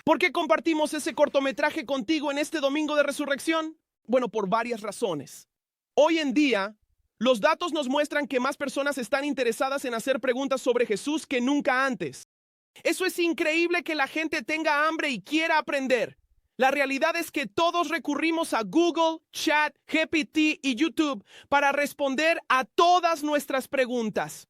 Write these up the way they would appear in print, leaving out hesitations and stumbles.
¿Por qué compartimos ese cortometraje contigo en este domingo de resurrección? Bueno, por varias razones. Hoy en día, los datos nos muestran que más personas están interesadas en hacer preguntas sobre Jesús que nunca antes. Eso es increíble, que la gente tenga hambre y quiera aprender. La realidad es que todos recurrimos a Google, Chat, GPT y YouTube para responder a todas nuestras preguntas.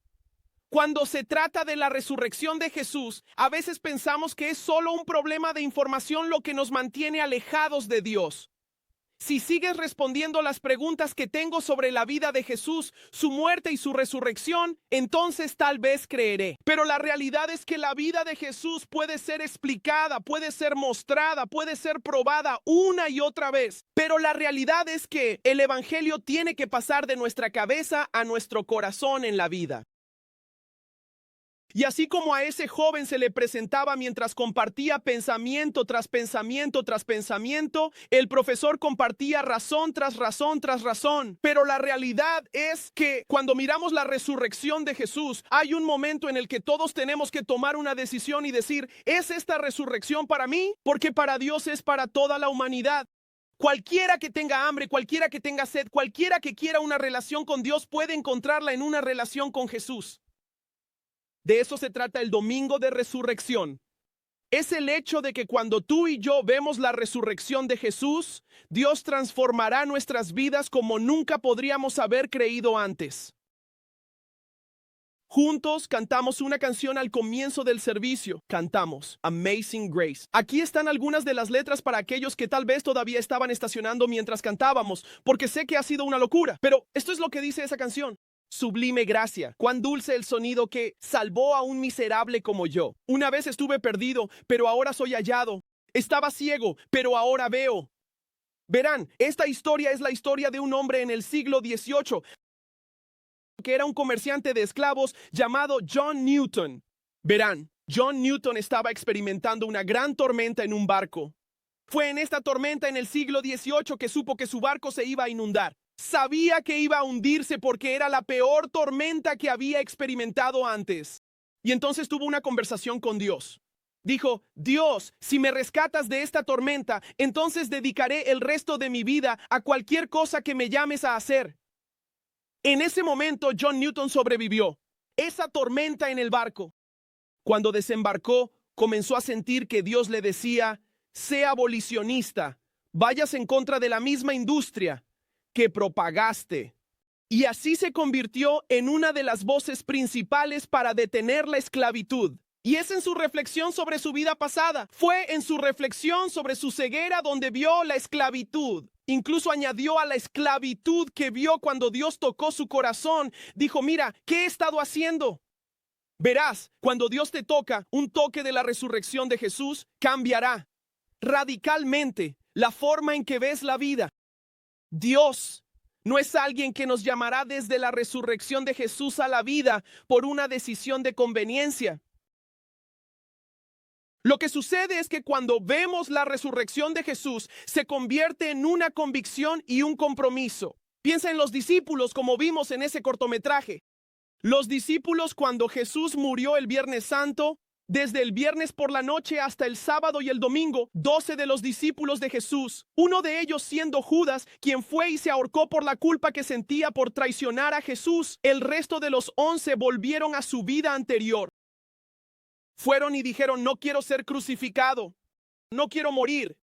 Cuando se trata de la resurrección de Jesús, a veces pensamos que es solo un problema de información lo que nos mantiene alejados de Dios. Si sigues respondiendo las preguntas que tengo sobre la vida de Jesús, su muerte y su resurrección, entonces tal vez creeré. Pero la realidad es que la vida de Jesús puede ser explicada, puede ser mostrada, puede ser probada una y otra vez. Pero la realidad es que el evangelio tiene que pasar de nuestra cabeza a nuestro corazón en la vida. Y así como a ese joven se le presentaba mientras compartía pensamiento tras pensamiento tras pensamiento, el profesor compartía razón tras razón tras razón. Pero la realidad es que cuando miramos la resurrección de Jesús, hay un momento en el que todos tenemos que tomar una decisión y decir, ¿es esta resurrección para mí? Porque para Dios es para toda la humanidad. Cualquiera que tenga hambre, cualquiera que tenga sed, cualquiera que quiera una relación con Dios puede encontrarla en una relación con Jesús. De eso se trata el domingo de resurrección. Es el hecho de que cuando tú y yo vemos la resurrección de Jesús, Dios transformará nuestras vidas como nunca podríamos haber creído antes. Juntos cantamos una canción al comienzo del servicio. Cantamos Amazing Grace. Aquí están algunas de las letras para aquellos que tal vez todavía estaban estacionando mientras cantábamos, porque sé que ha sido una locura. Pero esto es lo que dice esa canción. Sublime gracia, cuán dulce el sonido que salvó a un miserable como yo. Una vez estuve perdido, pero ahora soy hallado. Estaba ciego, pero ahora veo. Verán, esta historia es la historia de un hombre en el siglo XVIII, que era un comerciante de esclavos llamado John Newton. Verán, John Newton estaba experimentando una gran tormenta en un barco. Fue en esta tormenta en el siglo XVIII que supo que su barco se iba a inundar. Sabía que iba a hundirse porque era la peor tormenta que había experimentado antes. Y entonces tuvo una conversación con Dios. Dijo, Dios, si me rescatas de esta tormenta, entonces dedicaré el resto de mi vida a cualquier cosa que me llames a hacer. En ese momento John Newton sobrevivió esa tormenta en el barco. Cuando desembarcó, comenzó a sentir que Dios le decía, sé abolicionista, vayas en contra de la misma industria que propagaste. Y así se convirtió en una de las voces principales para detener la esclavitud. Y es en su reflexión sobre su vida pasada. Fue en su reflexión sobre su ceguera donde vio la esclavitud. Incluso añadió a la esclavitud que vio cuando Dios tocó su corazón. Dijo, mira, ¿qué he estado haciendo? Verás, cuando Dios te toca, un toque de la resurrección de Jesús cambiará radicalmente la forma en que ves la vida. Dios no es alguien que nos llamará desde la resurrección de Jesús a la vida por una decisión de conveniencia. Lo que sucede es que cuando vemos la resurrección de Jesús, se convierte en una convicción y un compromiso. Piensa en los discípulos, como vimos en ese cortometraje. Los discípulos, cuando Jesús murió el Viernes Santo, desde el viernes por la noche hasta el sábado y el domingo, 12 de los discípulos de Jesús, uno de ellos siendo Judas, quien fue y se ahorcó por la culpa que sentía por traicionar a Jesús, el resto de los 11 volvieron a su vida anterior. Fueron y dijeron, no quiero ser crucificado, no quiero morir,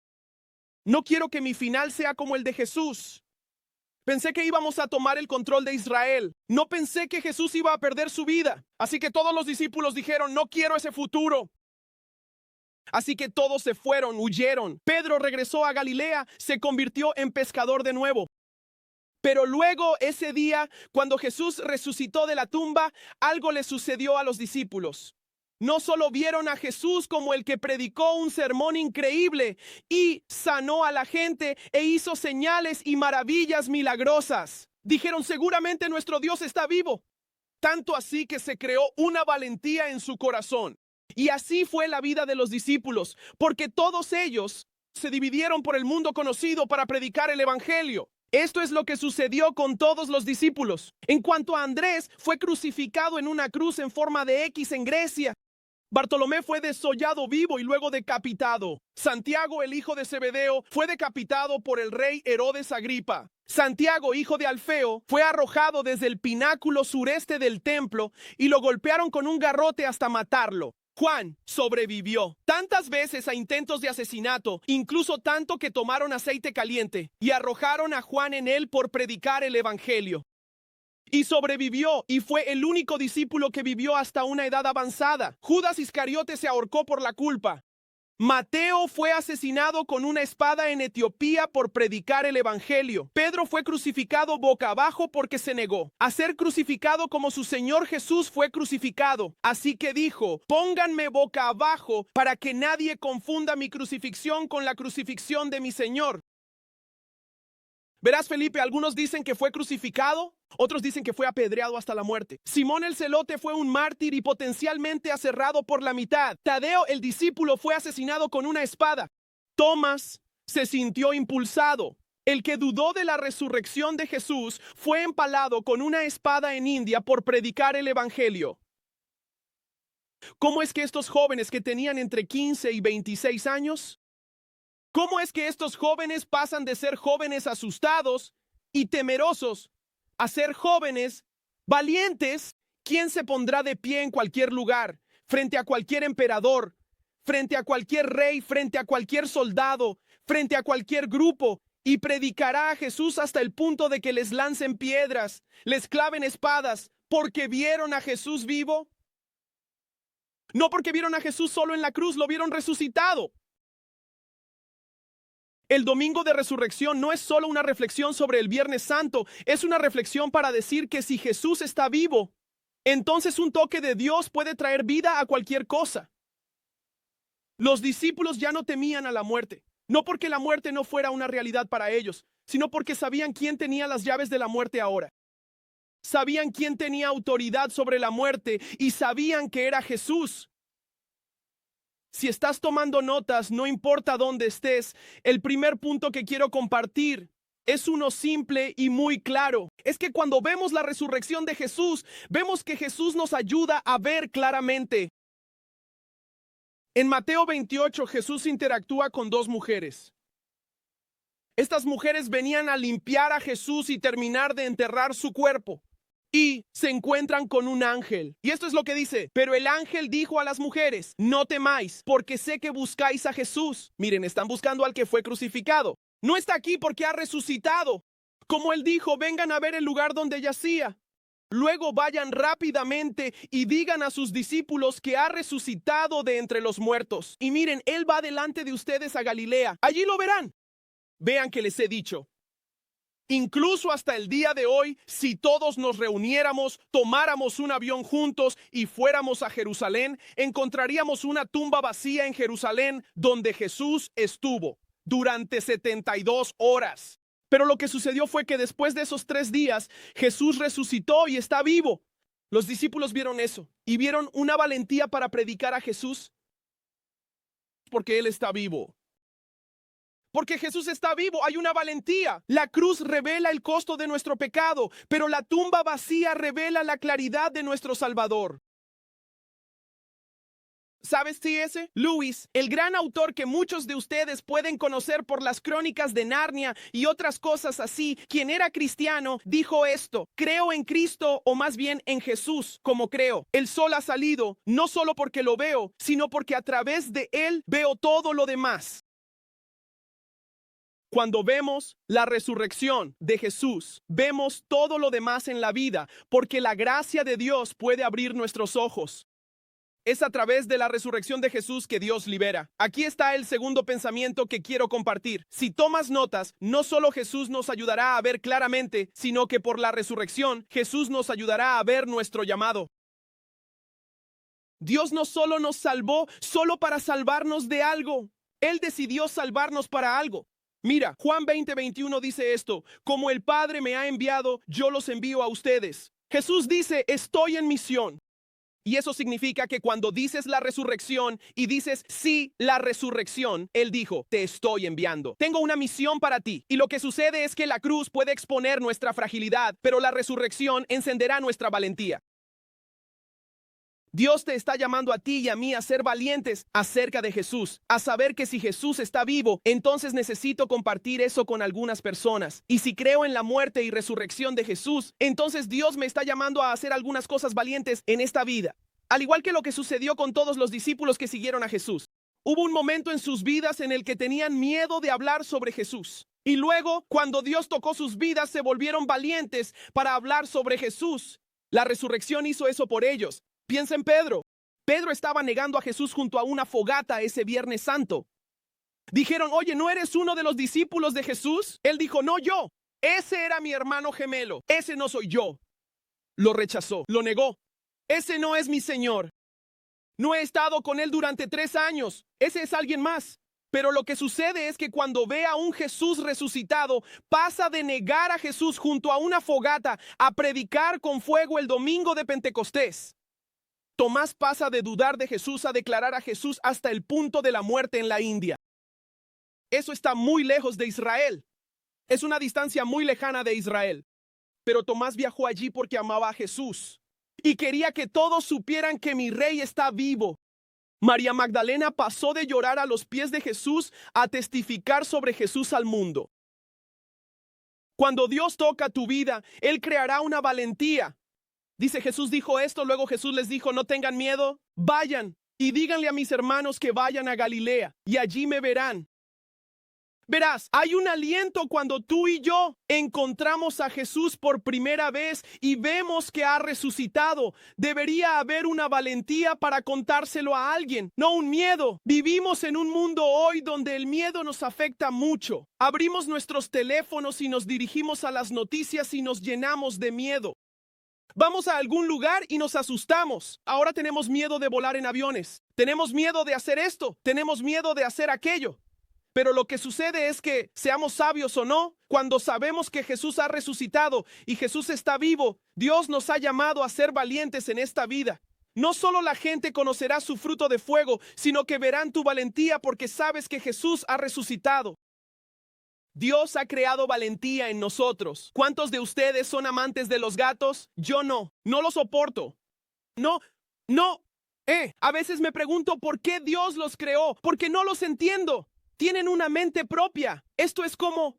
no quiero que mi final sea como el de Jesús. Pensé que íbamos a tomar el control de Israel. No pensé que Jesús iba a perder su vida. Así que todos los discípulos dijeron, no quiero ese futuro. Así que todos se fueron, huyeron. Pedro regresó a Galilea, se convirtió en pescador de nuevo. Pero luego, ese día, cuando Jesús resucitó de la tumba, algo le sucedió a los discípulos. No solo vieron a Jesús como el que predicó un sermón increíble y sanó a la gente e hizo señales y maravillas milagrosas. Dijeron, seguramente nuestro Dios está vivo. Tanto así que se creó una valentía en su corazón. Y así fue la vida de los discípulos, porque todos ellos se dividieron por el mundo conocido para predicar el evangelio. Esto es lo que sucedió con todos los discípulos. En cuanto a Andrés, fue crucificado en una cruz en forma de X en Grecia. Bartolomé fue desollado vivo y luego decapitado. Santiago, el hijo de Zebedeo, fue decapitado por el rey Herodes Agripa. Santiago, hijo de Alfeo, fue arrojado desde el pináculo sureste del templo y lo golpearon con un garrote hasta matarlo. Juan sobrevivió tantas veces a intentos de asesinato, incluso tanto que tomaron aceite caliente y arrojaron a Juan en él por predicar el evangelio. Y sobrevivió y fue el único discípulo que vivió hasta una edad avanzada. Judas Iscariote se ahorcó por la culpa. Mateo fue asesinado con una espada en Etiopía por predicar el evangelio. Pedro fue crucificado boca abajo porque se negó a ser crucificado como su Señor Jesús fue crucificado. Así que dijo: pónganme boca abajo para que nadie confunda mi crucifixión con la crucifixión de mi Señor. Verás, Felipe, algunos dicen que fue crucificado, otros dicen que fue apedreado hasta la muerte. Simón el Celote fue un mártir y potencialmente aserrado por la mitad. Tadeo, el discípulo, fue asesinado con una espada. Tomás se sintió impulsado. El que dudó de la resurrección de Jesús fue empalado con una espada en India por predicar el evangelio. ¿Cómo es que estos jóvenes que tenían entre 15 y 26 años? ¿Cómo es que estos jóvenes pasan de ser jóvenes asustados y temerosos a ser jóvenes valientes? ¿Quién se pondrá de pie en cualquier lugar, frente a cualquier emperador, frente a cualquier rey, frente a cualquier soldado, frente a cualquier grupo, y predicará a Jesús hasta el punto de que les lancen piedras, les claven espadas, porque vieron a Jesús vivo? No porque vieron a Jesús solo en la cruz, lo vieron resucitado. El domingo de resurrección no es solo una reflexión sobre el Viernes Santo, es una reflexión para decir que si Jesús está vivo, entonces un toque de Dios puede traer vida a cualquier cosa. Los discípulos ya no temían a la muerte, no porque la muerte no fuera una realidad para ellos, sino porque sabían quién tenía las llaves de la muerte ahora. Sabían quién tenía autoridad sobre la muerte y sabían que era Jesús. Si estás tomando notas, no importa dónde estés, el primer punto que quiero compartir es uno simple y muy claro. Es que cuando vemos la resurrección de Jesús, vemos que Jesús nos ayuda a ver claramente. En Mateo 28, Jesús interactúa con dos mujeres. Estas mujeres venían a limpiar a Jesús y terminar de enterrar su cuerpo. Y se encuentran con un ángel. Y esto es lo que dice: pero el ángel dijo a las mujeres: no temáis, porque sé que buscáis a Jesús. Miren, están buscando al que fue crucificado. No está aquí porque ha resucitado. Como él dijo, vengan a ver el lugar donde yacía. Luego vayan rápidamente y digan a sus discípulos que ha resucitado de entre los muertos. Y miren, él va delante de ustedes a Galilea. Allí lo verán. Vean que les he dicho. Incluso hasta el día de hoy, si todos nos reuniéramos, tomáramos un avión juntos y fuéramos a Jerusalén, encontraríamos una tumba vacía en Jerusalén donde Jesús estuvo durante 72 horas. Pero lo que sucedió fue que después de esos 3 días, Jesús resucitó y está vivo. Los discípulos vieron eso y vieron una valentía para predicar a Jesús porque Él está vivo. Porque Jesús está vivo, hay una valentía. La cruz revela el costo de nuestro pecado, pero la tumba vacía revela la claridad de nuestro Salvador. ¿Sabes, C.S. Lewis, el gran autor que muchos de ustedes pueden conocer por las crónicas de Narnia y otras cosas así, quien era cristiano, dijo esto: creo en Cristo, o más bien en Jesús, como creo. El sol ha salido, no solo porque lo veo, sino porque a través de él veo todo lo demás. Cuando vemos la resurrección de Jesús, vemos todo lo demás en la vida, porque la gracia de Dios puede abrir nuestros ojos. Es a través de la resurrección de Jesús que Dios libera. Aquí está el segundo pensamiento que quiero compartir. Si tomas notas, no solo Jesús nos ayudará a ver claramente, sino que por la resurrección, Jesús nos ayudará a ver nuestro llamado. Dios no solo nos salvó solo para salvarnos de algo. Él decidió salvarnos para algo. Mira, Juan 20:21 dice esto: como el Padre me ha enviado, yo los envío a ustedes. Jesús dice: estoy en misión. Y eso significa que cuando dices la resurrección y dices sí, la resurrección, Él dijo: te estoy enviando. Tengo una misión para ti. Y lo que sucede es que la cruz puede exponer nuestra fragilidad, pero la resurrección encenderá nuestra valentía. Dios te está llamando a ti y a mí a ser valientes acerca de Jesús, a saber que si Jesús está vivo, entonces necesito compartir eso con algunas personas. Y si creo en la muerte y resurrección de Jesús, entonces Dios me está llamando a hacer algunas cosas valientes en esta vida. Al igual que lo que sucedió con todos los discípulos que siguieron a Jesús. Hubo un momento en sus vidas en el que tenían miedo de hablar sobre Jesús. Y luego, cuando Dios tocó sus vidas, se volvieron valientes para hablar sobre Jesús. La resurrección hizo eso por ellos. Piensa en Pedro. Pedro estaba negando a Jesús junto a una fogata ese Viernes Santo. Dijeron, oye, ¿no eres uno de los discípulos de Jesús? Él dijo, no, yo. Ese era mi hermano gemelo. Ese no soy yo. Lo rechazó, lo negó. Ese no es mi Señor. No he estado con él durante 3 años. Ese es alguien más. Pero lo que sucede es que cuando ve a un Jesús resucitado, pasa de negar a Jesús junto a una fogata a predicar con fuego el domingo de Pentecostés. Tomás pasa de dudar de Jesús a declarar a Jesús hasta el punto de la muerte en la India. Eso está muy lejos de Israel. Es una distancia muy lejana de Israel. Pero Tomás viajó allí porque amaba a Jesús y quería que todos supieran que mi rey está vivo. María Magdalena pasó de llorar a los pies de Jesús a testificar sobre Jesús al mundo. Cuando Dios toca tu vida, Él creará una valentía. Dice, Jesús dijo esto, luego Jesús les dijo, no tengan miedo, vayan y díganle a mis hermanos que vayan a Galilea y allí me verán. Verás, hay un aliento cuando tú y yo encontramos a Jesús por primera vez y vemos que ha resucitado. Debería haber una valentía para contárselo a alguien, no un miedo. Vivimos en un mundo hoy donde el miedo nos afecta mucho. Abrimos nuestros teléfonos y nos dirigimos a las noticias y nos llenamos de miedo. Vamos a algún lugar y nos asustamos. Ahora tenemos miedo de volar en aviones. Tenemos miedo de hacer esto. Tenemos miedo de hacer aquello. Pero lo que sucede es que, seamos sabios o no, cuando sabemos que Jesús ha resucitado y Jesús está vivo, Dios nos ha llamado a ser valientes en esta vida. No solo la gente conocerá su fruto de fuego, sino que verán tu valentía porque sabes que Jesús ha resucitado. Dios ha creado valentía en nosotros. ¿Cuántos de ustedes son amantes de los gatos? Yo no. No los soporto. No. A veces me pregunto por qué Dios los creó, porque no los entiendo. Tienen una mente propia. Esto es como,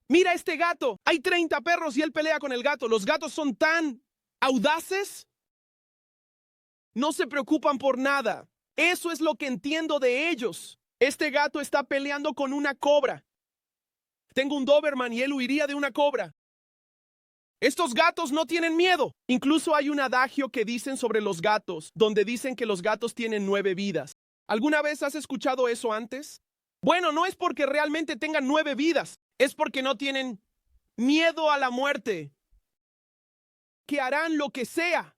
mira este gato. Hay 30 perros y él pelea con el gato. Los gatos son tan audaces. No se preocupan por nada. Eso es lo que entiendo de ellos. Este gato está peleando con una cobra. Tengo un Doberman y él huiría de una cobra. Estos gatos no tienen miedo. Incluso hay un adagio que dicen sobre los gatos, donde dicen que los gatos tienen 9 vidas. ¿Alguna vez has escuchado eso antes? Bueno, no es porque realmente tengan 9 vidas, es porque no tienen miedo a la muerte. Que harán lo que sea.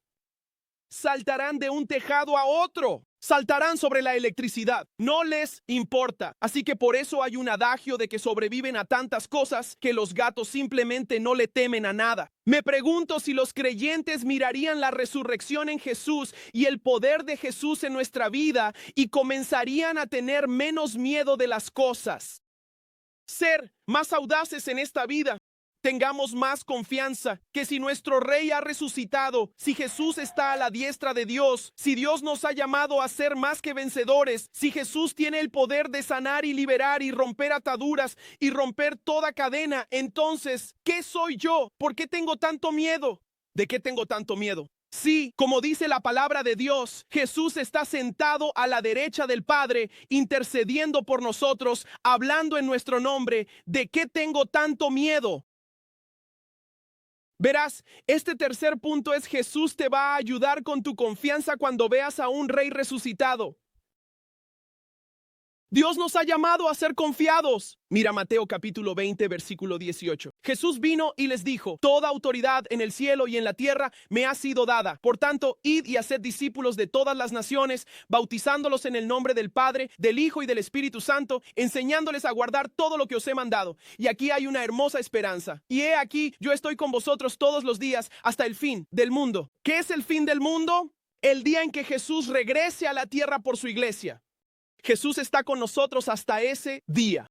Saltarán de un tejado a otro. Saltarán sobre la electricidad. No les importa. Así que por eso hay un adagio de que sobreviven a tantas cosas que los gatos simplemente no le temen a nada. Me pregunto si los creyentes mirarían la resurrección en Jesús y el poder de Jesús en nuestra vida y comenzarían a tener menos miedo de las cosas. Ser más audaces en esta vida. Tengamos más confianza que si nuestro Rey ha resucitado, si Jesús está a la diestra de Dios, si Dios nos ha llamado a ser más que vencedores, si Jesús tiene el poder de sanar y liberar y romper ataduras y romper toda cadena, entonces, ¿qué soy yo? ¿Por qué tengo tanto miedo? ¿De qué tengo tanto miedo? Sí, como dice la palabra de Dios, Jesús está sentado a la derecha del Padre, intercediendo por nosotros, hablando en nuestro nombre. ¿De qué tengo tanto miedo? Verás, este tercer punto es Jesús te va a ayudar con tu confianza cuando veas a un rey resucitado. Dios nos ha llamado a ser confiados. Mira Mateo capítulo 20, versículo 18. Jesús vino y les dijo, toda autoridad en el cielo y en la tierra me ha sido dada. Por tanto, id y haced discípulos de todas las naciones, bautizándolos en el nombre del Padre, del Hijo y del Espíritu Santo, enseñándoles a guardar todo lo que os he mandado. Y aquí hay una hermosa esperanza. Y he aquí, yo estoy con vosotros todos los días hasta el fin del mundo. ¿Qué es el fin del mundo? El día en que Jesús regrese a la tierra por su iglesia. Jesús está con nosotros hasta ese día.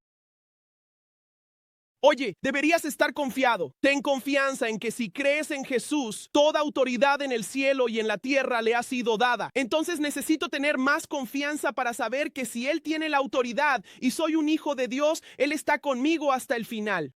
Oye, deberías estar confiado. Ten confianza en que si crees en Jesús, toda autoridad en el cielo y en la tierra le ha sido dada. Entonces necesito tener más confianza para saber que si Él tiene la autoridad y soy un hijo de Dios, Él está conmigo hasta el final.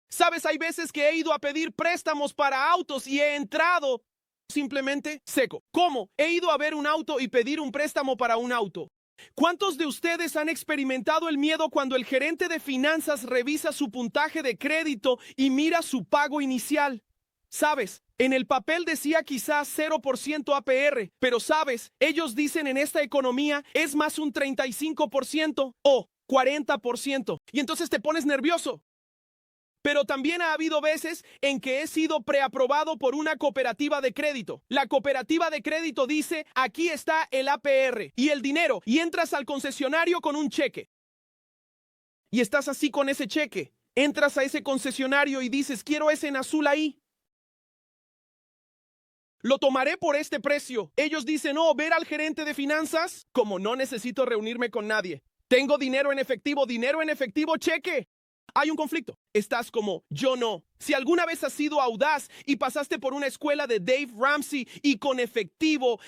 Sabes, hay veces que he ido a pedir préstamos para autos y he entrado simplemente seco. ¿Cómo? He ido a ver un auto y pedir un préstamo para un auto. ¿Cuántos de ustedes han experimentado el miedo cuando el gerente de finanzas revisa su puntaje de crédito y mira su pago inicial? Sabes, en el papel decía quizás 0% APR, pero sabes, ellos dicen en esta economía es más un 35% o 40%, y entonces te pones nervioso. Pero también ha habido veces en que he sido preaprobado por una cooperativa de crédito. La cooperativa de crédito dice, aquí está el APR y el dinero, y entras al concesionario con un cheque. Y estás así con ese cheque. Entras a ese concesionario y dices, quiero ese en azul ahí. Lo tomaré por este precio. Ellos dicen, oh, ver al gerente de finanzas, como no necesito reunirme con nadie. Tengo dinero en efectivo, cheque. Hay un conflicto. Estás como, yo no. Si alguna vez has sido audaz y pasaste por una escuela de Dave Ramsey y con efectivo,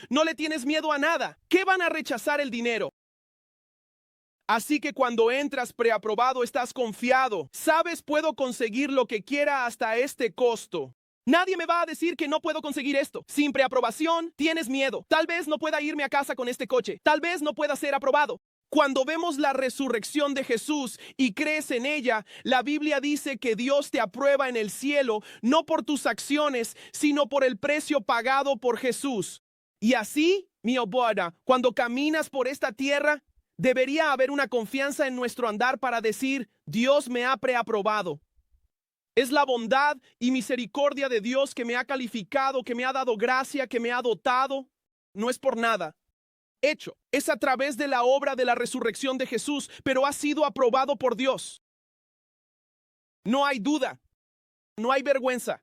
no le tienes miedo a nada. ¿Qué van a rechazar el dinero? Así que cuando entras preaprobado estás confiado. Sabes, puedo conseguir lo que quiera hasta este costo. Nadie me va a decir que no puedo conseguir esto. Sin preaprobación, tienes miedo. Tal vez no pueda irme a casa con este coche. Tal vez no pueda ser aprobado. Cuando vemos la resurrección de Jesús y crees en ella, la Biblia dice que Dios te aprueba en el cielo, no por tus acciones, sino por el precio pagado por Jesús. Y así, mi oboda, cuando caminas por esta tierra, debería haber una confianza en nuestro andar para decir, Dios me ha preaprobado. Es la bondad y misericordia de Dios que me ha calificado, que me ha dado gracia, que me ha dotado. No es por nada. Hecho, es a través de la obra de la resurrección de Jesús, pero ha sido aprobado por Dios. No hay duda, no hay vergüenza.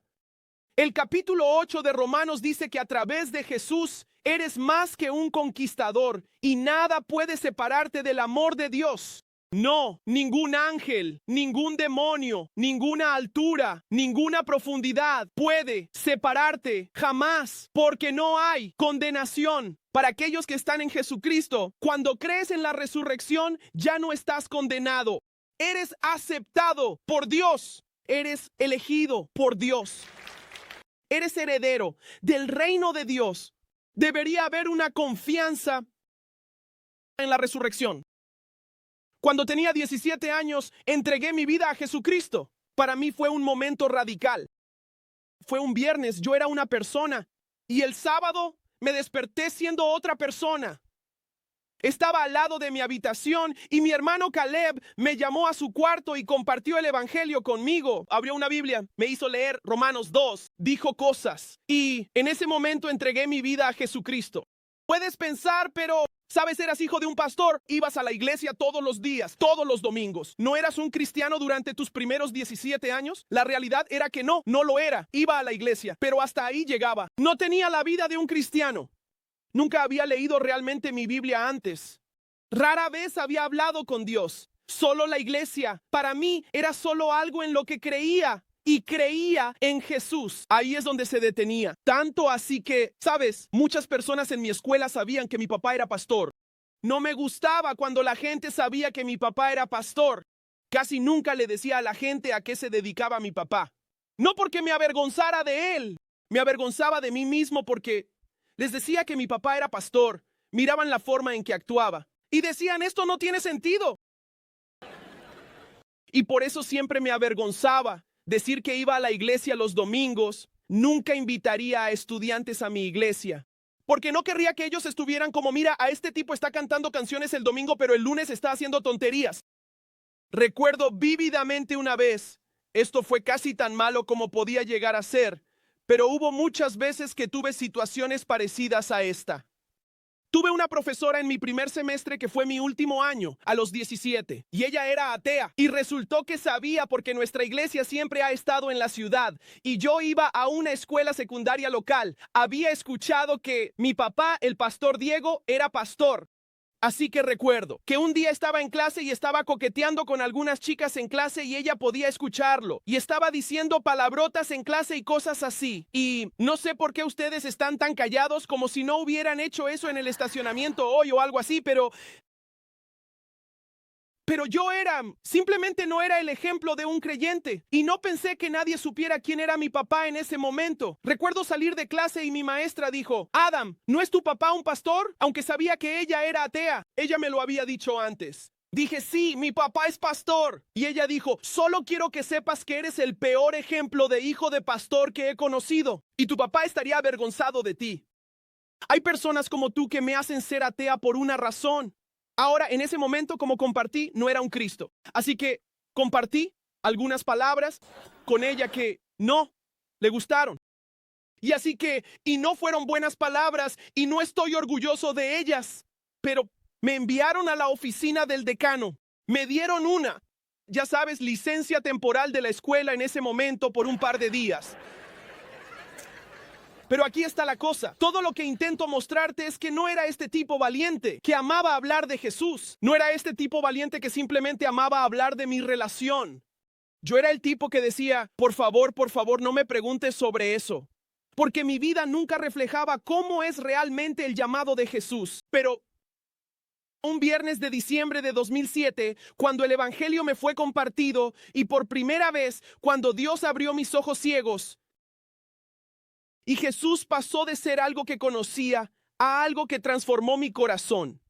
El capítulo 8 de Romanos dice que a través de Jesús eres más que un conquistador y nada puede separarte del amor de Dios. No, ningún ángel, ningún demonio, ninguna altura, ninguna profundidad puede separarte jamás, porque no hay condenación para aquellos que están en Jesucristo. Cuando crees en la resurrección, ya no estás condenado. Eres aceptado por Dios. Eres elegido por Dios. Eres heredero del reino de Dios. Debería haber una confianza en la resurrección. Cuando tenía 17 años, entregué mi vida a Jesucristo. Para mí fue un momento radical. Fue un viernes, yo era una persona, y el sábado me desperté siendo otra persona. Estaba al lado de mi habitación y mi hermano Caleb me llamó a su cuarto y compartió el evangelio conmigo. Abrió una Biblia, me hizo leer Romanos 2, dijo cosas, y en ese momento entregué mi vida a Jesucristo. Puedes pensar, pero ¿sabes? Eras hijo de un pastor, ibas a la iglesia todos los días, todos los domingos. ¿No eras un cristiano durante tus primeros 17 años? La realidad era que no lo era. Iba a la iglesia, pero hasta ahí llegaba. No tenía la vida de un cristiano. Nunca había leído realmente mi Biblia antes. Rara vez había hablado con Dios. Solo la iglesia, para mí, era solo algo en lo que creía. Y creía en Jesús. Ahí es donde se detenía. Tanto así que, ¿sabes? Muchas personas en mi escuela sabían que mi papá era pastor. No me gustaba cuando la gente sabía que mi papá era pastor. Casi nunca le decía a la gente a qué se dedicaba mi papá. No porque me avergonzara de él. Me avergonzaba de mí mismo porque les decía que mi papá era pastor. Miraban la forma en que actuaba. Y decían, esto no tiene sentido. Y por eso siempre me avergonzaba. Decir que iba a la iglesia los domingos, nunca invitaría a estudiantes a mi iglesia. Porque no querría que ellos estuvieran como, mira, a este tipo está cantando canciones el domingo, pero el lunes está haciendo tonterías. Recuerdo vívidamente una vez, esto fue casi tan malo como podía llegar a ser, pero hubo muchas veces que tuve situaciones parecidas a esta. Tuve una profesora en mi primer semestre que fue mi último año, a los 17, y ella era atea, y resultó que sabía porque nuestra iglesia siempre ha estado en la ciudad, y yo iba a una escuela secundaria local. Había escuchado que mi papá, el pastor Diego, era pastor. Así que recuerdo que un día estaba en clase y estaba coqueteando con algunas chicas en clase y ella podía escucharlo. Y estaba diciendo palabrotas en clase y cosas así. Y no sé por qué ustedes están tan callados como si no hubieran hecho eso en el estacionamiento hoy o algo así, pero yo simplemente no era el ejemplo de un creyente. Y no pensé que nadie supiera quién era mi papá en ese momento. Recuerdo salir de clase y mi maestra dijo, Adam, ¿no es tu papá un pastor? Aunque sabía que ella era atea. Ella me lo había dicho antes. Dije, sí, mi papá es pastor. Y ella dijo, solo quiero que sepas que eres el peor ejemplo de hijo de pastor que he conocido. Y tu papá estaría avergonzado de ti. Hay personas como tú que me hacen ser atea por una razón. Ahora, en ese momento, como compartí, no era un Cristo. Así que compartí algunas palabras con ella que no le gustaron. Y no fueron buenas palabras y no estoy orgulloso de ellas. Pero me enviaron a la oficina del decano. Me dieron ya sabes, licencia temporal de la escuela en ese momento por un par de días. Pero aquí está la cosa. Todo lo que intento mostrarte es que no era este tipo valiente que amaba hablar de Jesús. No era este tipo valiente que simplemente amaba hablar de mi relación. Yo era el tipo que decía, por favor, no me preguntes sobre eso. Porque mi vida nunca reflejaba cómo es realmente el llamado de Jesús. Pero un viernes de diciembre de 2007, cuando el evangelio me fue compartido y por primera vez, cuando Dios abrió mis ojos ciegos, y Jesús pasó de ser algo que conocía a algo que transformó mi corazón.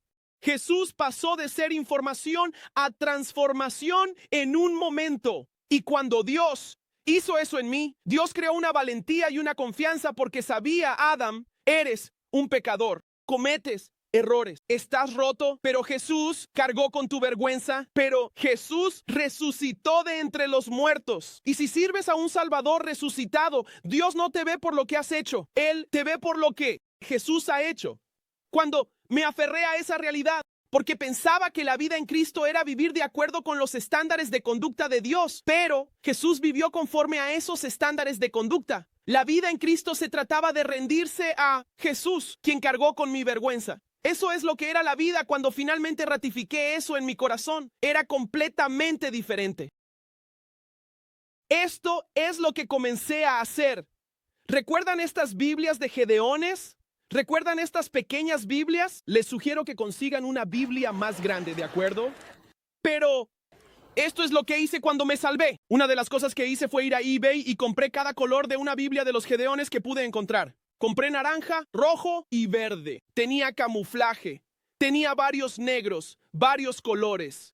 Jesús pasó de ser información a transformación en un momento. Y cuando Dios hizo eso en mí, Dios creó una valentía y una confianza porque sabía, Adam, eres un pecador, cometes errores, estás roto, pero Jesús cargó con tu vergüenza, pero Jesús resucitó de entre los muertos. Y si sirves a un Salvador resucitado, Dios no te ve por lo que has hecho, Él te ve por lo que Jesús ha hecho. Cuando me aferré a esa realidad, porque pensaba que la vida en Cristo era vivir de acuerdo con los estándares de conducta de Dios, pero Jesús vivió conforme a esos estándares de conducta. La vida en Cristo se trataba de rendirse a Jesús, quien cargó con mi vergüenza. Eso es lo que era la vida cuando finalmente ratifiqué eso en mi corazón. Era completamente diferente. Esto es lo que comencé a hacer. ¿Recuerdan estas Biblias de Gedeones? ¿Recuerdan estas pequeñas Biblias? Les sugiero que consigan una Biblia más grande, ¿de acuerdo? Pero esto es lo que hice cuando me salvé. Una de las cosas que hice fue ir a eBay y compré cada color de una Biblia de los Gedeones que pude encontrar. Compré naranja, rojo y verde. Tenía camuflaje. Tenía varios negros, varios colores.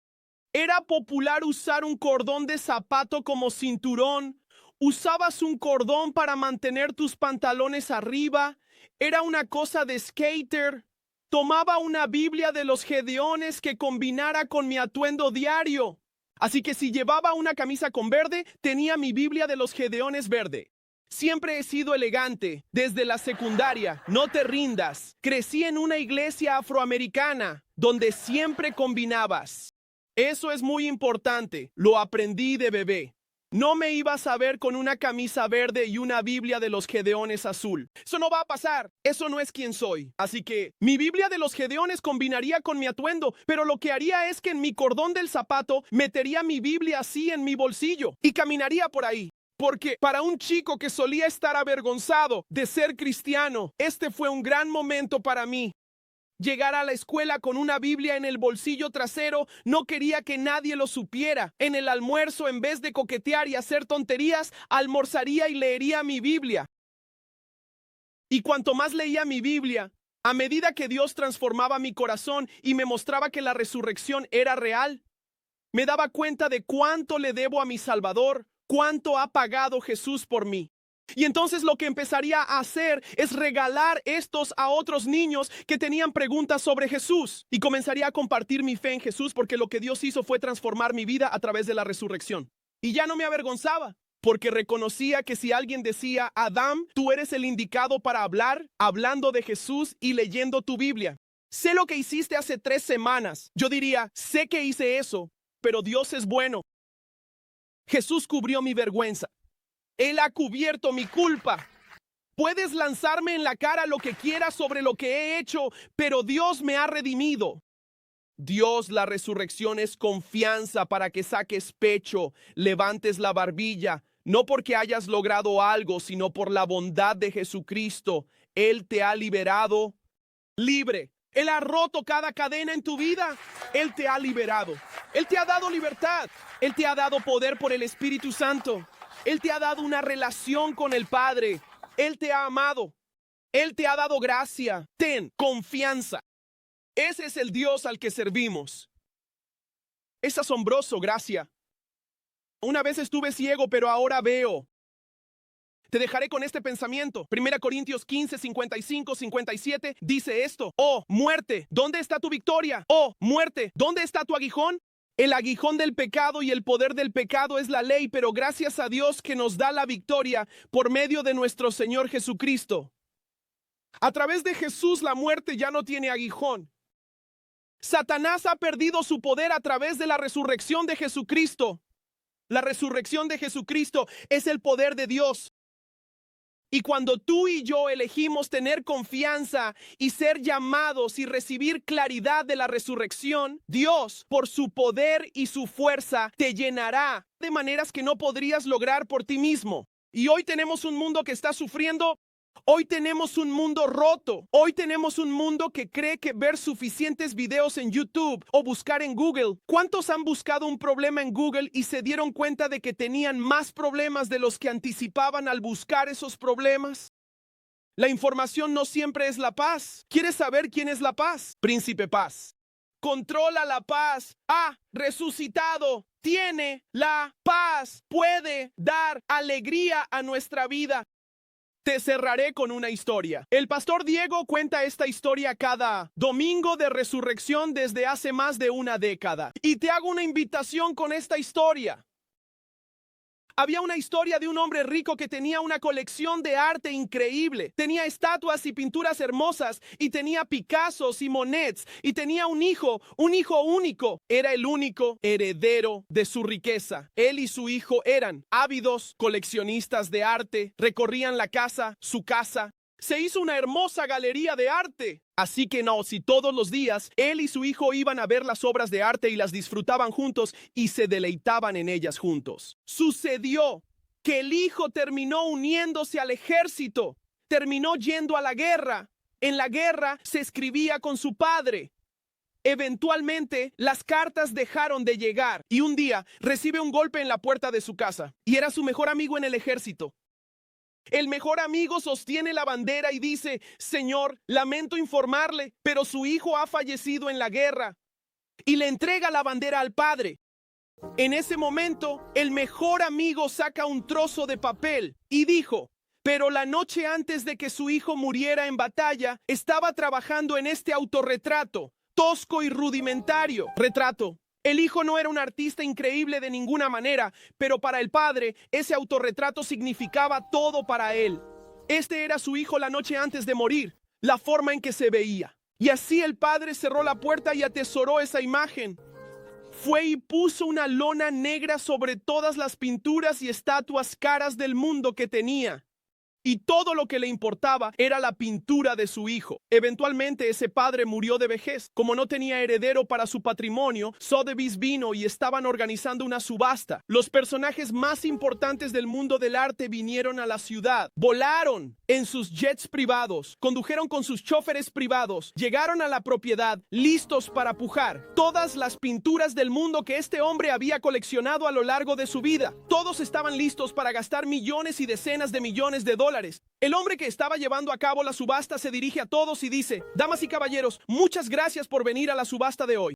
Era popular usar un cordón de zapato como cinturón. Usabas un cordón para mantener tus pantalones arriba. Era una cosa de skater. Tomaba una Biblia de los Gedeones que combinara con mi atuendo diario. Así que si llevaba una camisa con verde, tenía mi Biblia de los Gedeones verde. Siempre he sido elegante, desde la secundaria, no te rindas. Crecí en una iglesia afroamericana, donde siempre combinabas. Eso es muy importante, lo aprendí de bebé. No me ibas a ver con una camisa verde y una Biblia de los Gedeones azul. Eso no va a pasar, eso no es quien soy. Así que mi Biblia de los Gedeones combinaría con mi atuendo, pero lo que haría es que en mi cordón del zapato metería mi Biblia así en mi bolsillo y caminaría por ahí. Porque para un chico que solía estar avergonzado de ser cristiano, este fue un gran momento para mí. Llegar a la escuela con una Biblia en el bolsillo trasero, no quería que nadie lo supiera. En el almuerzo, en vez de coquetear y hacer tonterías, almorzaría y leería mi Biblia. Y cuanto más leía mi Biblia, a medida que Dios transformaba mi corazón y me mostraba que la resurrección era real, me daba cuenta de cuánto le debo a mi Salvador, cuánto ha pagado Jesús por mí. Y entonces lo que empezaría a hacer es regalar estos a otros niños que tenían preguntas sobre Jesús. Y comenzaría a compartir mi fe en Jesús porque lo que Dios hizo fue transformar mi vida a través de la resurrección. Y ya no me avergonzaba, porque reconocía que si alguien decía, Adam, tú eres el indicado para hablar, hablando de Jesús y leyendo tu Biblia. Sé lo que hiciste hace 3 semanas. Yo diría, sé que hice eso, pero Dios es bueno. Jesús cubrió mi vergüenza. Él ha cubierto mi culpa. Puedes lanzarme en la cara lo que quieras sobre lo que he hecho, pero Dios me ha redimido. Dios, la resurrección es confianza para que saques pecho, levantes la barbilla, no porque hayas logrado algo, sino por la bondad de Jesucristo. Él te ha liberado libre. Él ha roto cada cadena en tu vida. Él te ha liberado. Él te ha dado libertad. Él te ha dado poder por el Espíritu Santo. Él te ha dado una relación con el Padre. Él te ha amado. Él te ha dado gracia. Ten confianza. Ese es el Dios al que servimos. Es asombroso, gracia. Una vez estuve ciego, pero ahora veo. Te dejaré con este pensamiento. 1 Corintios 15, 55, 57 dice esto. Oh, muerte, ¿dónde está tu victoria? Oh, muerte, ¿dónde está tu aguijón? El aguijón del pecado y el poder del pecado es la ley, pero gracias a Dios que nos da la victoria por medio de nuestro Señor Jesucristo. A través de Jesús la muerte ya no tiene aguijón. Satanás ha perdido su poder a través de la resurrección de Jesucristo. La resurrección de Jesucristo es el poder de Dios. Y cuando tú y yo elegimos tener confianza y ser llamados y recibir claridad de la resurrección, Dios, por su poder y su fuerza, te llenará de maneras que no podrías lograr por ti mismo. Y hoy tenemos un mundo que está sufriendo. Hoy tenemos un mundo roto. Hoy tenemos un mundo que cree que ver suficientes videos en YouTube o buscar en Google. ¿Cuántos han buscado un problema en Google y se dieron cuenta de que tenían más problemas de los que anticipaban al buscar esos problemas? La información no siempre es la paz. ¿Quieres saber quién es la paz? Príncipe Paz. Controla la paz. Ha resucitado. Tiene la paz. Puede dar alegría a nuestra vida. Te cerraré con una historia. El pastor Diego cuenta esta historia cada domingo de resurrección desde hace más de una década. Y te hago una invitación con esta historia. Había una historia de un hombre rico que tenía una colección de arte increíble. Tenía estatuas y pinturas hermosas, y tenía Picassos y Monets, y tenía un hijo único. Era el único heredero de su riqueza. Él y su hijo eran ávidos coleccionistas de arte, recorrían su casa. Se hizo una hermosa galería de arte. Así que no, si todos los días él y su hijo iban a ver las obras de arte y las disfrutaban juntos y se deleitaban en ellas juntos. Sucedió que el hijo terminó uniéndose al ejército, terminó yendo a la guerra. En la guerra se escribía con su padre. Eventualmente, las cartas dejaron de llegar y un día recibe un golpe en la puerta de su casa y era su mejor amigo en el ejército. El mejor amigo sostiene la bandera y dice: Señor, lamento informarle, pero su hijo ha fallecido en la guerra. Y le entrega la bandera al padre. En ese momento, el mejor amigo saca un trozo de papel y dijo: pero la noche antes de que su hijo muriera en batalla, estaba trabajando en este autorretrato, tosco y rudimentario retrato. El hijo no era un artista increíble de ninguna manera, pero para el padre, ese autorretrato significaba todo para él. Este era su hijo la noche antes de morir, la forma en que se veía. Y así el padre cerró la puerta y atesoró esa imagen. Fue y puso una lona negra sobre todas las pinturas y estatuas caras del mundo que tenía. Y todo lo que le importaba era la pintura de su hijo. Eventualmente ese padre murió de vejez. Como no tenía heredero para su patrimonio, Sotheby's vino y estaban organizando una subasta. Los personajes más importantes del mundo del arte vinieron a la ciudad. Volaron en sus jets privados, condujeron con sus choferes privados, llegaron a la propiedad listos para pujar todas las pinturas del mundo que este hombre había coleccionado a lo largo de su vida. Todos estaban listos para gastar millones y decenas de millones de dólares. El hombre que estaba llevando a cabo la subasta se dirige a todos y dice: damas y caballeros, muchas gracias por venir a la subasta de hoy.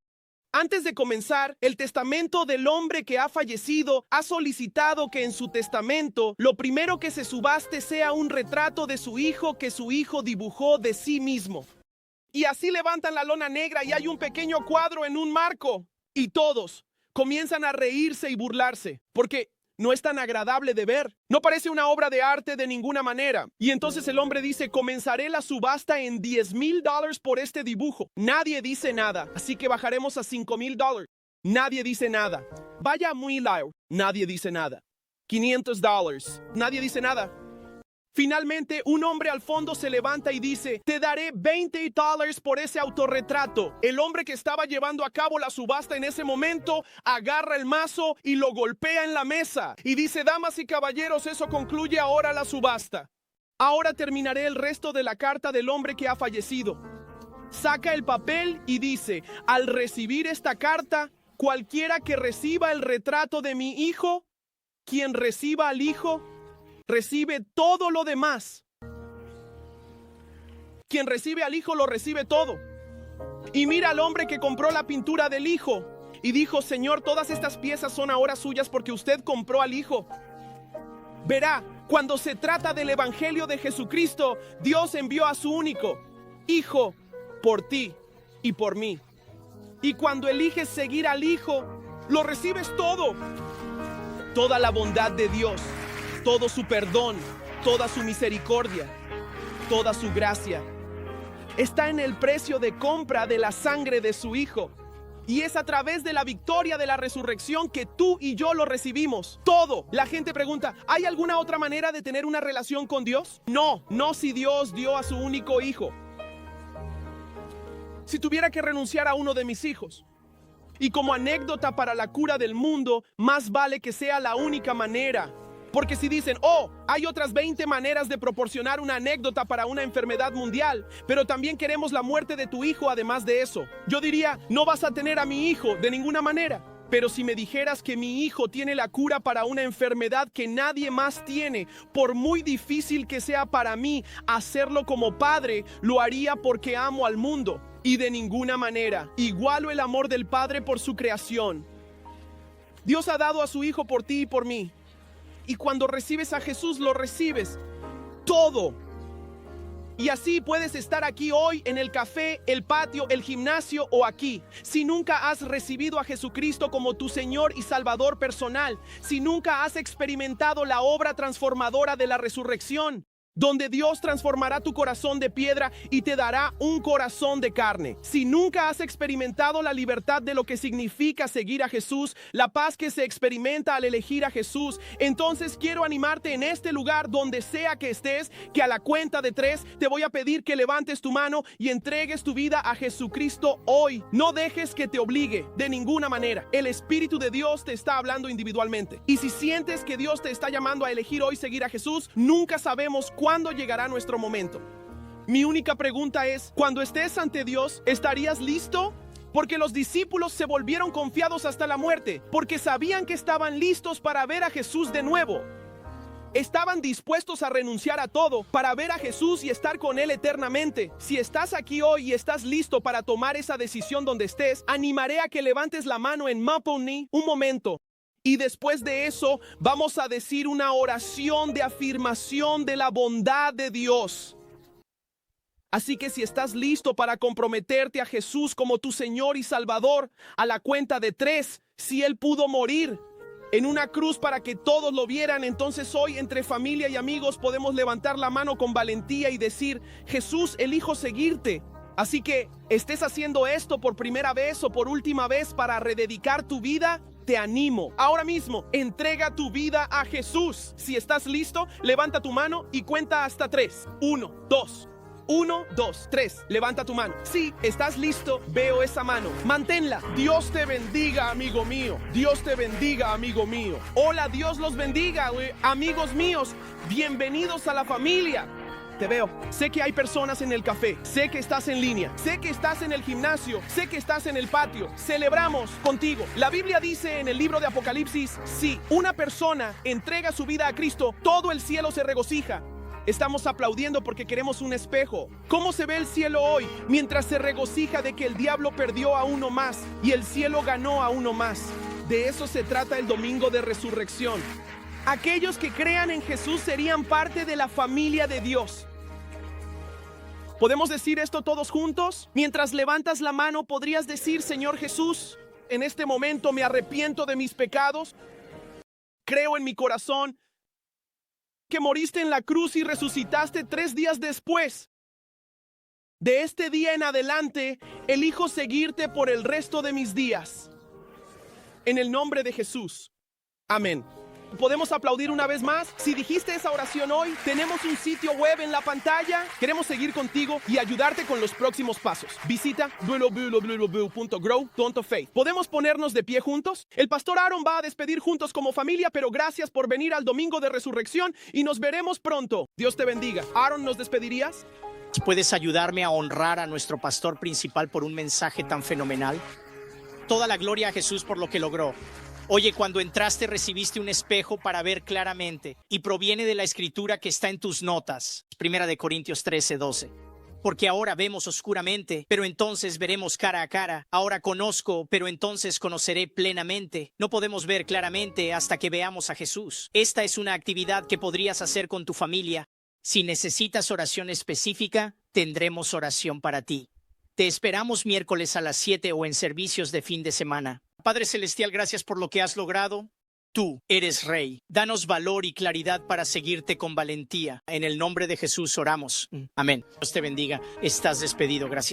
Antes de comenzar, el testamento del hombre que ha fallecido ha solicitado que en su testamento lo primero que se subaste sea un retrato de su hijo que su hijo dibujó de sí mismo. Y así levantan la lona negra y hay un pequeño cuadro en un marco. Y todos comienzan a reírse y burlarse, porque no es tan agradable de ver. No parece una obra de arte de ninguna manera. Y entonces el hombre dice: comenzaré la subasta en $10,000 por este dibujo. Nadie dice nada, así que bajaremos a $5,000. Nadie dice nada. Vaya muy low. Nadie dice nada. $500. Nadie dice nada. Finalmente, un hombre al fondo se levanta y dice, te daré $20 por ese autorretrato. El hombre que estaba llevando a cabo la subasta en ese momento agarra el mazo y lo golpea en la mesa. Y dice, damas y caballeros, eso concluye ahora la subasta. Ahora terminaré el resto de la carta del hombre que ha fallecido. Saca el papel y dice, al recibir esta carta, cualquiera que reciba el retrato de mi hijo, quien reciba al hijo, recibe todo lo demás. Quien recibe al hijo lo recibe todo. Y mira al hombre que compró la pintura del hijo y dijo, Señor, todas estas piezas son ahora suyas porque usted compró al hijo. Verá, cuando se trata del evangelio de Jesucristo, Dios envió a su único hijo por ti y por mí. Y cuando eliges seguir al hijo, lo recibes todo. Toda la bondad de Dios, todo su perdón, toda su misericordia, toda su gracia, está en el precio de compra de la sangre de su Hijo. Y es a través de la victoria de la resurrección que tú y yo lo recibimos. Todo. La gente pregunta, ¿hay alguna otra manera de tener una relación con Dios? No, no si Dios dio a su único hijo. Si tuviera que renunciar a uno de mis hijos, y como anécdota para la cura del mundo, más vale que sea la única manera. Porque si dicen, oh, hay otras 20 maneras de proporcionar una anécdota para una enfermedad mundial, pero también queremos la muerte de tu hijo además de eso, yo diría, no vas a tener a mi hijo de ninguna manera. Pero si me dijeras que mi hijo tiene la cura para una enfermedad que nadie más tiene, por muy difícil que sea para mí hacerlo como padre, lo haría porque amo al mundo. Y de ninguna manera igualo el amor del Padre por su creación. Dios ha dado a su Hijo por ti y por mí. Y cuando recibes a Jesús, lo recibes todo. Y así puedes estar aquí hoy en el café, el patio, el gimnasio o aquí. Si nunca has recibido a Jesucristo como tu Señor y Salvador personal, si nunca has experimentado la obra transformadora de la resurrección, donde Dios transformará tu corazón de piedra y te dará un corazón de carne. Si nunca has experimentado la libertad de lo que significa seguir a Jesús, la paz que se experimenta al elegir a Jesús, entonces quiero animarte en este lugar, donde sea que estés, que a la cuenta de 3 te voy a pedir que levantes tu mano y entregues tu vida a Jesucristo hoy. No dejes que te obligue de ninguna manera. El Espíritu de Dios te está hablando individualmente. Y si sientes que Dios te está llamando a elegir hoy seguir a Jesús, nunca sabemos cuándo llegará nuestro momento. Mi única pregunta es, cuando estés ante Dios, ¿estarías listo? Porque los discípulos se volvieron confiados hasta la muerte, porque sabían que estaban listos para ver a Jesús de nuevo. Estaban dispuestos a renunciar a todo para ver a Jesús y estar con Él eternamente. Si estás aquí hoy y estás listo para tomar esa decisión donde estés, animaré a que levantes la mano en Maponi un momento. Y después de eso vamos a decir una oración de afirmación de la bondad de Dios. Así que si estás listo para comprometerte a Jesús como tu Señor y Salvador, a la cuenta de 3, si Él pudo morir en una cruz para que todos lo vieran, entonces hoy entre familia y amigos podemos levantar la mano con valentía y decir, Jesús, elijo seguirte. Así que estés haciendo esto por primera vez o por última vez para rededicar tu vida, te animo. Ahora mismo, entrega tu vida a Jesús. Si estás listo, levanta tu mano y cuenta hasta 3. 1, 2. 1, 2, 3. Levanta tu mano. Si estás listo, veo esa mano. Manténla. Dios te bendiga, amigo mío. Dios te bendiga, amigo mío. Hola, Dios los bendiga, amigos míos. Bienvenidos a la familia. Te veo. Sé que hay personas en el café. Sé que estás en línea. Sé que estás en el gimnasio. Sé que estás en el patio. Celebramos contigo. La Biblia dice en el libro de Apocalipsis, si una persona entrega su vida a Cristo, todo el cielo se regocija. Estamos aplaudiendo porque queremos un espejo. ¿Cómo se ve el cielo hoy? Mientras se regocija de que el diablo perdió a uno más y el cielo ganó a uno más. De eso se trata el domingo de resurrección. Aquellos que crean en Jesús serían parte de la familia de Dios. ¿Podemos decir esto todos juntos? Mientras levantas la mano, podrías decir, Señor Jesús, en este momento me arrepiento de mis pecados. Creo en mi corazón que moriste en la cruz y resucitaste 3 días después. De este día en adelante, elijo seguirte por el resto de mis días. En el nombre de Jesús. Amén. ¿Podemos aplaudir una vez más? Si dijiste esa oración hoy, tenemos un sitio web en la pantalla. Queremos seguir contigo y ayudarte con los próximos pasos. Visita www.grow.faith. ¿Podemos ponernos de pie juntos? El pastor Aaron va a despedir juntos como familia, pero gracias por venir al domingo de resurrección y nos veremos pronto. Dios te bendiga. Aaron, ¿nos despedirías? ¿Puedes ayudarme a honrar a nuestro pastor principal por un mensaje tan fenomenal? Toda la gloria a Jesús por lo que logró. Oye, cuando entraste recibiste un espejo para ver claramente y proviene de la escritura que está en tus notas. 1 Corintios 13:12. Porque ahora vemos oscuramente, pero entonces veremos cara a cara. Ahora conozco, pero entonces conoceré plenamente. No podemos ver claramente hasta que veamos a Jesús. Esta es una actividad que podrías hacer con tu familia. Si necesitas oración específica, tendremos oración para ti. Te esperamos miércoles a las 7 o en servicios de fin de semana. Padre Celestial, gracias por lo que has logrado. Tú eres Rey. Danos valor y claridad para seguirte con valentía. En el nombre de Jesús oramos. Amén. Dios te bendiga. Estás despedido. Gracias.